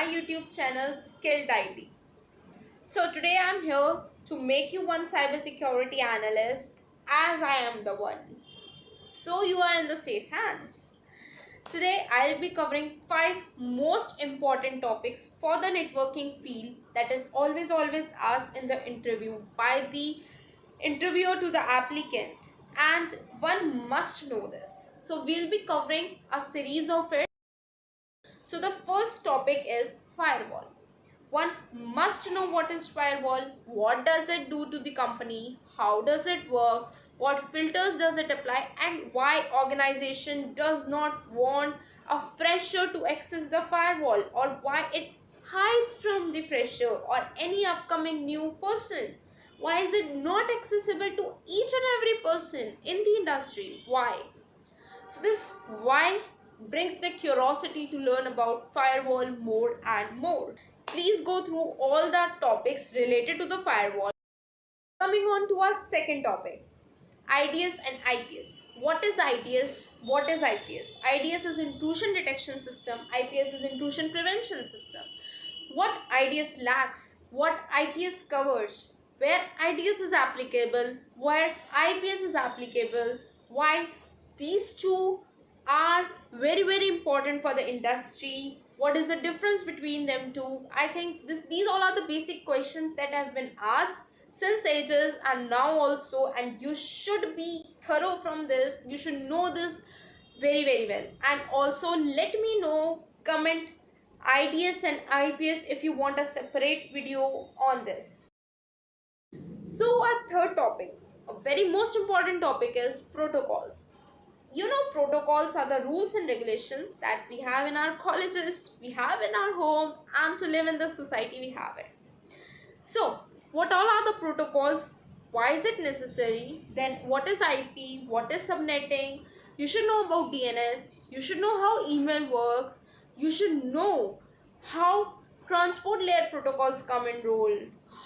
my YouTube channel Skilled IT. So today I'm here to make you one cybersecurity analyst as I am the one. So you are in the safe hands. Today I'll be covering 5 most important topics for the networking field that is always asked in the interview by the interviewer to the applicant, and one must know this. So we'll be covering a series of it. So the first topic is firewall. One must know what is firewall, what does it do to the company, how does it work, what filters does it apply, and why organization does not want a fresher to access the firewall, or why it hides from the fresher or any upcoming new person. Why is it not accessible to each and every person in the industry? Why? So this why brings the curiosity to learn about firewall more and more. Please go through all the topics related to the firewall. Coming on to our second topic, IDS and IPS. What is IDS? What is IPS? IDS is intrusion detection system. IPS is intrusion prevention system. What IDS lacks? What IPS covers? Where IDS is applicable? Where IPS is applicable? Why these two are very important for the industry? What is the difference between them two? I think these all are the basic questions that have been asked since ages and now also, and you should be thorough from this. You should know this very well. And also let me know, comment IDS and IPS if you want a separate video on this. So our third topic, a very most important topic, is protocols. You know, protocols are the rules and regulations that we have in our colleges, we have in our home, and to live in the society we have it. So what all are the protocols? Why is it necessary? Then what is IP? What is subnetting? You should know about DNS. You should know how email works. You should know how transport layer protocols come in role,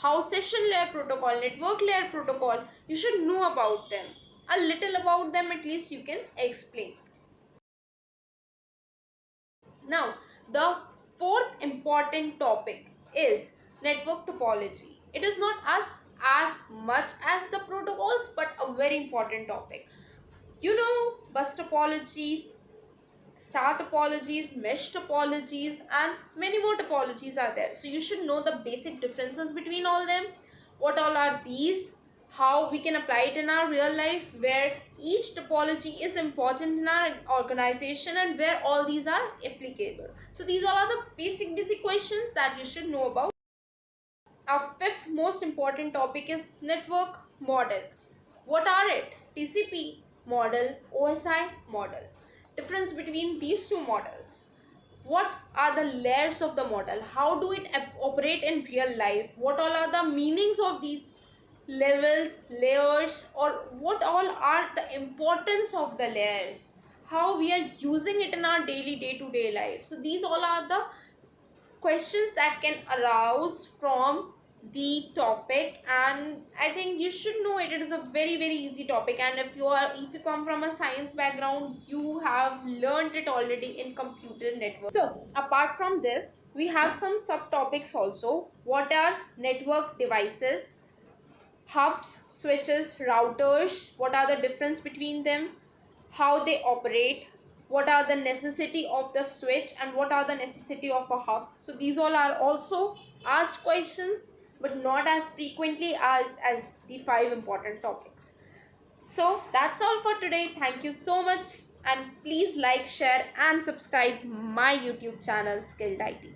how session layer protocol, network layer protocol. You should know about them. A little about them at least you can explain. Now, the fourth important topic is network topology. It is not as much as the protocols, but a very important topic. You know, bus topologies, star topologies, mesh topologies, and many more topologies are there. So you should know the basic differences between all them. What all are these? How we can apply it in our real life, where each topology is important in our organization, and where all these are applicable. So these all are the basic questions that you should know about. Our fifth most important topic is network models. What are it? TCP model, OSI model. Difference between these two models. What are the layers of the model? How do it operate in real life? What all are the meanings of these levels, layers, or what all are the importance of the layers? How we are using it in our daily day-to-day life. So these all are the questions that can arouse from the topic, and I think you should know it. It is a very easy topic, and if you come from a science background, you have learned it already in computer network. So apart from this, we have some subtopics also. What are network devices? Hubs, switches, routers, what are the difference between them, how they operate, what are the necessity of the switch, and what are the necessity of a hub. So these all are also asked questions, but not as frequently as the 5 important topics. So that's all for today. Thank you so much, and please like, share, and subscribe my YouTube channel Skilled IT.